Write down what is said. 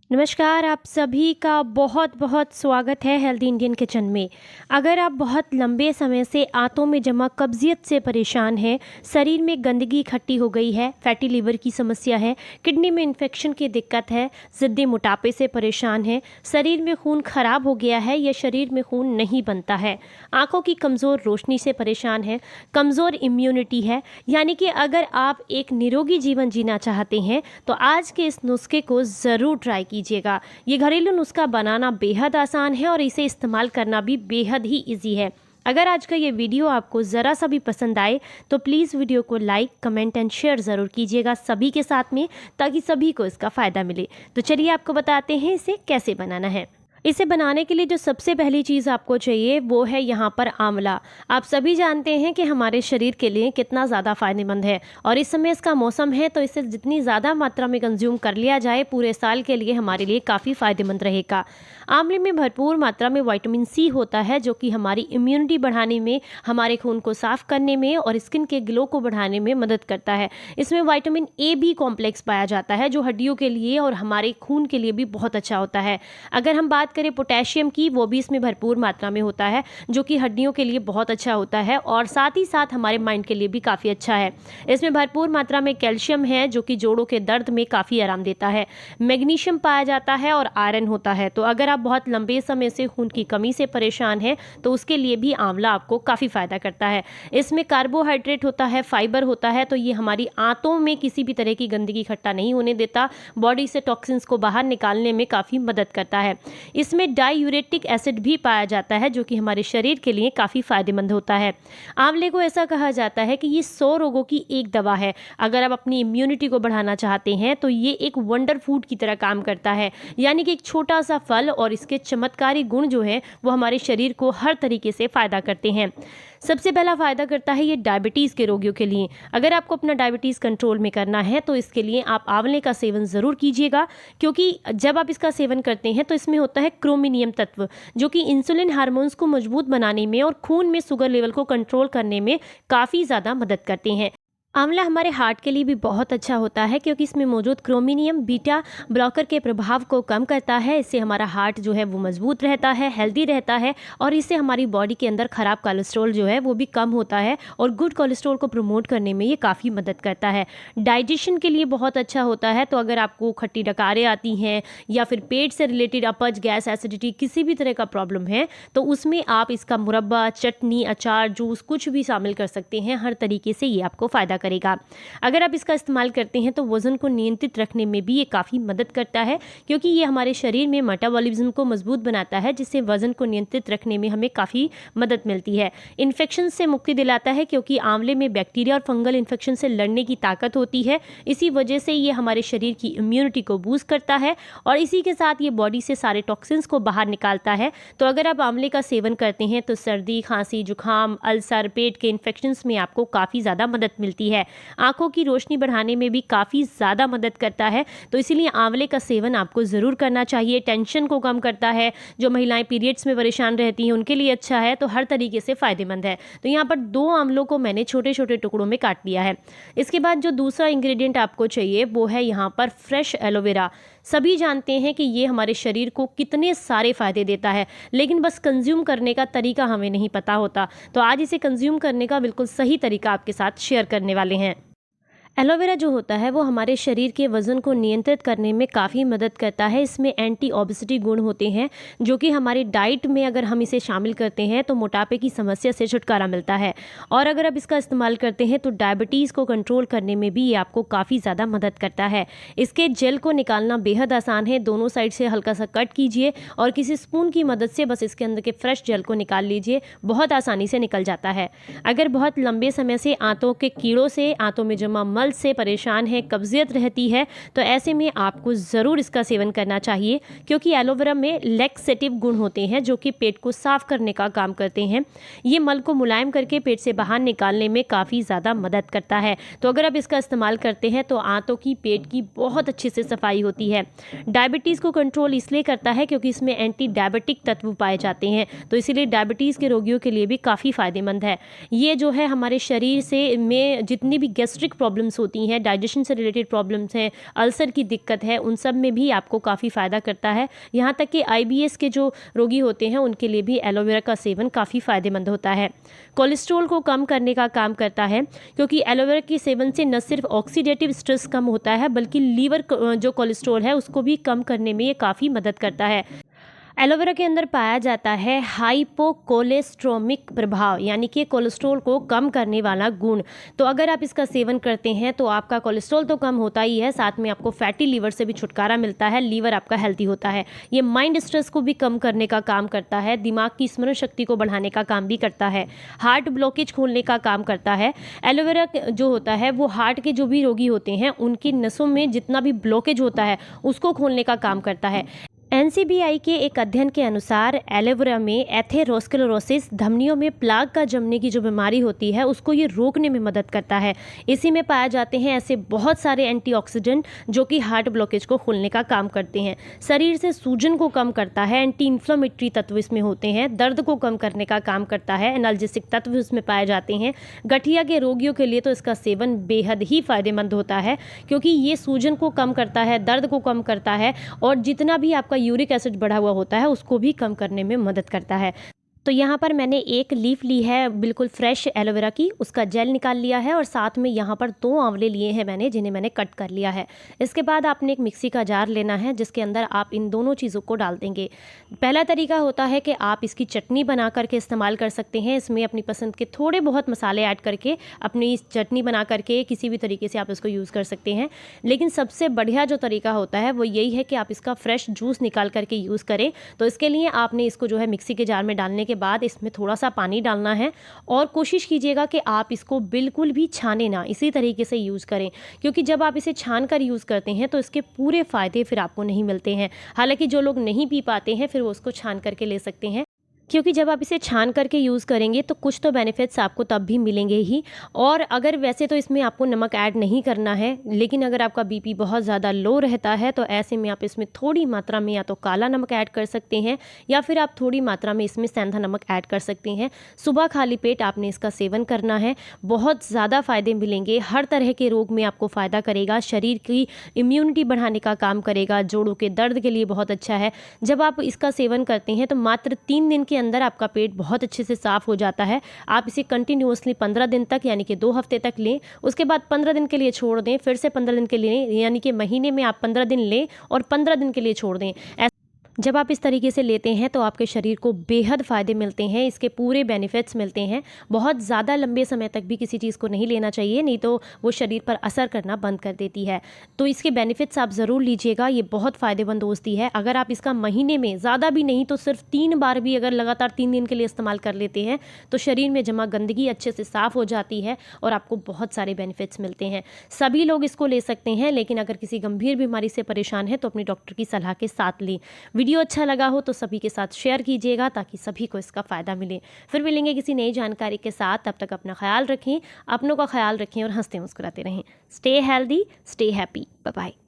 नमस्कार, आप सभी का बहुत बहुत स्वागत है हेल्दी इंडियन किचन में। अगर आप बहुत लंबे समय से आंतों में जमा कब्जियत से परेशान हैं, शरीर में गंदगी इकट्ठी हो गई है, फैटी लिवर की समस्या है, किडनी में इन्फेक्शन की दिक्कत है, ज़िद्दी मोटापे से परेशान हैं, शरीर में खून खराब हो गया है या शरीर में खून नहीं बनता है, आंखों की कमज़ोर रोशनी से परेशान है, कमज़ोर इम्यूनिटी है, यानी कि अगर आप एक निरोगी जीवन जीना चाहते हैं तो आज के इस नुस्खे को ज़रूर ट्राई कीजिएगा। ये घरेलू नुस्खा बनाना बेहद आसान है और इसे इस्तेमाल करना भी बेहद ही इजी है। अगर आज का ये वीडियो आपको ज़रा सा भी पसंद आए तो प्लीज़ वीडियो को लाइक, कमेंट एंड शेयर ज़रूर कीजिएगा सभी के साथ में, ताकि सभी को इसका फ़ायदा मिले। तो चलिए आपको बताते हैं इसे कैसे बनाना है। इसे बनाने के लिए जो सबसे पहली चीज़ आपको चाहिए वो है यहाँ पर आंवला। आप सभी जानते हैं कि हमारे शरीर के लिए कितना ज़्यादा फ़ायदेमंद है और इस समय इसका मौसम है, तो इसे जितनी ज़्यादा मात्रा में कंज्यूम कर लिया जाए पूरे साल के लिए हमारे लिए काफ़ी फ़ायदेमंद रहेगा। आंवले में भरपूर मात्रा में विटामिन सी होता है, जो कि हमारी इम्यूनिटी बढ़ाने में, हमारे खून को साफ़ करने में और स्किन के ग्लो को बढ़ाने में मदद करता है। इसमें विटामिन ए बी कॉम्प्लेक्स पाया जाता है, जो हड्डियों के लिए और हमारे खून के लिए भी बहुत अच्छा होता है। अगर हम बात करें पोटेशियम की, वो भी इसमें भरपूर मात्रा में होता है, जो कि हड्डियों के लिए बहुत अच्छा होता है और साथ ही साथ हमारे माइंड के लिए भी काफ़ी अच्छा है। इसमें भरपूर मात्रा में कैल्शियम है, जो कि जोड़ों के दर्द में काफ़ी आराम देता है। मैग्नीशियम पाया जाता है और आयरन होता है। तो अगर आप बहुत लंबे समय से खून की कमी से परेशान हैं तो उसके लिए भी आंवला आपको काफ़ी फ़ायदा करता है। इसमें कार्बोहाइड्रेट होता है, फाइबर होता है, तो ये हमारी आंतों में किसी भी तरह की गंदगी इकट्ठा नहीं होने देता, बॉडी से टॉक्सिन्स को बाहर निकालने में काफ़ी मदद करता है। इसमें डायूरेटिक एसिड भी पाया जाता है, जो कि हमारे शरीर के लिए काफ़ी फायदेमंद होता है। आंवले को ऐसा कहा जाता है कि ये 100 रोगों की एक दवा है। अगर आप अपनी इम्यूनिटी को बढ़ाना चाहते हैं तो ये एक वंडर फूड की तरह काम करता है, यानी कि एक छोटा सा फल और इसके चमत्कारी गुण जो है वो हमारे शरीर को हर तरीके से फ़ायदा करते हैं। सबसे पहला फ़ायदा करता है ये डायबिटीज़ के रोगियों के लिए। अगर आपको अपना डायबिटीज़ कंट्रोल में करना है तो इसके लिए आप आंवले का सेवन ज़रूर कीजिएगा, क्योंकि जब आप इसका सेवन करते हैं तो इसमें होता है क्रोमिनियम तत्व, जो कि इंसुलिन हार्मोन्स को मजबूत बनाने में और खून में शुगर लेवल को कंट्रोल करने में काफ़ी ज़्यादा मदद करते हैं। आंवला हमारे हार्ट के लिए भी बहुत अच्छा होता है, क्योंकि इसमें मौजूद क्रोमिनियम बीटा ब्लॉकर के प्रभाव को कम करता है। इससे हमारा हार्ट जो है वो मजबूत रहता है, हेल्दी रहता है और इससे हमारी बॉडी के अंदर ख़राब कोलेस्ट्रॉल जो है वो भी कम होता है और गुड कोलेस्ट्रॉल को प्रमोट करने में ये काफ़ी मदद करता है। डाइजेशन के लिए बहुत अच्छा होता है। तो अगर आपको खट्टी डकारें आती हैं या फिर पेट से रिलेटेड अपच, गैस, एसिडिटी किसी भी तरह का प्रॉब्लम है तो उसमें आप इसका मुरब्बा, चटनी, अचार, जूस कुछ भी शामिल कर सकते हैं। हर तरीके से ये आपको फ़ायदा करेगा। अगर आप इसका इस्तेमाल करते हैं तो वज़न को नियंत्रित रखने में भी ये काफ़ी मदद करता है, क्योंकि ये हमारे शरीर में मेटाबॉलिज्म को मजबूत बनाता है, जिससे वज़न को नियंत्रित रखने में हमें काफ़ी मदद मिलती है। इन्फेक्शन से मुक्ति दिलाता है, क्योंकि आंवले में बैक्टीरिया और फंगल इन्फेक्शन से लड़ने की ताकत होती है। इसी वजह से ये हमारे शरीर की इम्यूनिटी को बूस्ट करता है और इसी के साथ ये बॉडी से सारे टॉक्सिन्स को बाहर निकालता है। तो अगर आप आंवले का सेवन करते हैं तो सर्दी, खांसी, जुकाम, अल्सर, पेट के इन्फेक्शंस में आपको काफ़ी ज़्यादा मदद मिलती है। आंखों की रोशनी बढ़ाने में भी काफ़ी ज़्यादा मदद करता है। तो इसीलिए आंवले का सेवन आपको ज़रूर करना चाहिए। टेंशन को कम करता है, जो महिलाएं पीरियड्स में परेशान रहती हैं उनके लिए अच्छा है, तो हर तरीके से फ़ायदेमंद है। तो यहाँ पर 2 आंवलों को मैंने छोटे छोटे टुकड़ों में काट लिया है। इसके बाद जो दूसरा इंग्रेडिएंट आपको चाहिए वो है यहाँ पर फ्रेश एलोवेरा। सभी जानते हैं कि ये हमारे शरीर को कितने सारे फ़ायदे देता है, लेकिन बस कंज्यूम करने का तरीका हमें नहीं पता होता। तो आज इसे कंज्यूम करने का बिल्कुल सही तरीका आपके साथ शेयर करने वाले हैं। एलोवेरा जो होता है वो हमारे शरीर के वज़न को नियंत्रित करने में काफ़ी मदद करता है। इसमें एंटी ओबेसिटी गुण होते हैं, जो कि हमारी डाइट में अगर हम इसे शामिल करते हैं तो मोटापे की समस्या से छुटकारा मिलता है। और अगर आप इसका इस्तेमाल करते हैं तो डायबिटीज़ को कंट्रोल करने में भी ये आपको काफ़ी ज़्यादा मदद करता है। इसके जेल को निकालना बेहद आसान है। दोनों साइड से हल्का सा कट कीजिए और किसी स्पून की मदद से बस इसके अंदर के फ्रेश जेल को निकाल लीजिए, बहुत आसानी से निकल जाता है। अगर बहुत लंबे समय से आंतों के कीड़ों से, आंतों में जमा मल से परेशान है, कब्जियत रहती है, तो ऐसे में आपको ज़रूर इसका सेवन करना चाहिए, क्योंकि एलोवेरा में लैक्सेटिव गुण होते हैं जो कि पेट को साफ करने का काम करते हैं। ये मल को मुलायम करके पेट से बाहर निकालने में काफ़ी ज़्यादा मदद करता है। तो अगर आप इसका इस्तेमाल करते हैं तो आंतों की, पेट की बहुत अच्छे से सफाई होती है। डायबिटीज़ को कंट्रोल इसलिए करता है क्योंकि इसमें एंटी डायबिटिक तत्व पाए जाते हैं, तो इसीलिए डायबिटीज़ के रोगियों के लिए भी काफ़ी फ़ायदेमंद है। ये जो है हमारे शरीर से में जितनी भी गैस्ट्रिक प्रॉब्लम्स प्रॉब्लम्स होती हैं, डाइजेशन से रिलेटेड प्रॉब्लम्स हैं, अल्सर की दिक्कत है, उन सब में भी आपको काफ़ी फ़ायदा करता है। यहाँ तक कि IBS के जो रोगी होते हैं उनके लिए भी एलोवेरा का सेवन काफ़ी फ़ायदेमंद होता है। कोलेस्ट्रॉल को कम करने का काम करता है, क्योंकि एलोवेरा के सेवन से न सिर्फ ऑक्सीडेटिव स्ट्रेस कम होता है बल्कि लीवर जो कोलेस्ट्रॉल है उसको भी कम करने में ये काफ़ी मदद करता है। एलोवेरा के अंदर पाया जाता है हाइपोकोलेस्ट्रोमिक प्रभाव, यानी कि कोलेस्ट्रॉल को कम करने वाला गुण। तो अगर आप इसका सेवन करते हैं तो आपका कोलेस्ट्रॉल तो कम होता ही है, साथ में आपको फैटी लीवर से भी छुटकारा मिलता है, लीवर आपका हेल्दी होता है। ये माइंड स्ट्रेस को भी कम करने का काम करता है, दिमाग की स्मरण शक्ति को बढ़ाने का काम भी करता है, हार्ट ब्लॉकेज खोलने का काम करता है। एलोवेरा जो होता है वो हार्ट के जो भी रोगी होते हैं उनकी नसों में जितना भी ब्लॉकेज होता है उसको खोलने का काम करता है। NCBI के एक अध्ययन के अनुसार एलोवेरा में एथेरोस्क्लेरोसिस, धमनियों में प्लाग का जमने की जो बीमारी होती है उसको ये रोकने में मदद करता है। इसी में पाए जाते हैं ऐसे बहुत सारे एंटीऑक्सीडेंट जो कि हार्ट ब्लॉकेज को खोलने का काम करते हैं, शरीर से सूजन को कम करता है, एंटी इन्फ्लेमेटरी तत्व इसमें होते हैं, दर्द को कम करने का काम करता है, एनाल्जेसिक तत्व इसमें पाए जाते हैं। गठिया के रोगियों के लिए तो इसका सेवन बेहद ही फायदेमंद होता है, क्योंकि ये सूजन को कम करता है, दर्द को कम करता है और जितना भी आपका यूरिक एसिड बढ़ा हुआ होता है उसको भी कम करने में मदद करता है। तो यहाँ पर मैंने एक लीफ ली है बिल्कुल फ्रेश एलोवेरा की, उसका जेल निकाल लिया है और साथ में यहाँ पर 2 आंवले लिए हैं मैंने, जिन्हें मैंने कट कर लिया है। इसके बाद आपने एक मिक्सी का जार लेना है जिसके अंदर आप इन दोनों चीज़ों को डाल देंगे। पहला तरीका होता है कि आप इसकी चटनी बना करके इस्तेमाल कर सकते हैं। इसमें अपनी पसंद के थोड़े बहुत मसाले ऐड करके अपनी चटनी बना करके किसी भी तरीके से आप इसको यूज़ कर सकते हैं। लेकिन सबसे बढ़िया जो तरीका होता है वो यही है कि आप इसका फ्रेश जूस निकाल करके यूज़ करें। तो इसके लिए आपने इसको जो है मिक्सी के जार में डालने के बाद इसमें थोड़ा सा पानी डालना है और कोशिश कीजिएगा कि आप इसको बिल्कुल भी छाने ना, इसी तरीके से यूज़ करें, क्योंकि जब आप इसे छान कर यूज़ करते हैं तो इसके पूरे फ़ायदे फिर आपको नहीं मिलते हैं। हालांकि जो लोग नहीं पी पाते हैं फिर वो उसको छान करके ले सकते हैं, क्योंकि जब आप इसे छान करके यूज़ करेंगे तो कुछ तो बेनिफिट्स आपको तब भी मिलेंगे ही। और अगर वैसे तो इसमें आपको नमक ऐड नहीं करना है, लेकिन अगर आपका बीपी बहुत ज़्यादा लो रहता है तो ऐसे में आप इसमें थोड़ी मात्रा में या तो काला नमक ऐड कर सकते हैं या फिर आप थोड़ी मात्रा में इसमें सेंधा नमक ऐड कर सकते हैं। सुबह खाली पेट आपने इसका सेवन करना है, बहुत ज़्यादा फ़ायदे मिलेंगे, हर तरह के रोग में आपको फ़ायदा करेगा, शरीर की इम्यूनिटी बढ़ाने का काम करेगा, जोड़ों के दर्द के लिए बहुत अच्छा है। जब आप इसका सेवन करते हैं तो मात्र 3 दिन के अंदर आपका पेट बहुत अच्छे से साफ़ हो जाता है। आप इसे कंटिन्यूअसली 15 दिन तक यानी कि 2 हफ्ते तक लें, उसके बाद 15 दिन के लिए छोड़ दें, फिर से 15 दिन के लिए लें, यानी कि महीने में आप 15 दिन लें और 15 दिन के लिए छोड़ दें। जब आप इस तरीके से लेते हैं तो आपके शरीर को बेहद फ़ायदे मिलते हैं, इसके पूरे बेनिफिट्स मिलते हैं। बहुत ज़्यादा लंबे समय तक भी किसी चीज़ को नहीं लेना चाहिए, नहीं तो वो शरीर पर असर करना बंद कर देती है। तो इसके बेनिफिट्स आप ज़रूर लीजिएगा, ये बहुत फ़ायदेमंद दोस्ती है। अगर आप इसका महीने में ज़्यादा भी नहीं तो सिर्फ 3 बार भी अगर लगातार 3 दिन के लिए इस्तेमाल कर लेते हैं तो शरीर में जमा गंदगी अच्छे से साफ़ हो जाती है और आपको बहुत सारे बेनिफिट्स मिलते हैं। सभी लोग इसको ले सकते हैं, लेकिन अगर किसी गंभीर बीमारी से परेशान है तो अपने डॉक्टर की सलाह के साथ लें। वीडियो अच्छा लगा हो तो सभी के साथ शेयर कीजिएगा ताकि सभी को इसका फ़ायदा मिले। फिर मिलेंगे किसी नई जानकारी के साथ, तब तक अपना ख्याल रखें, अपनों का ख्याल रखें और हंसते मुस्कुराते रहें। Stay healthy, stay happy, bye bye.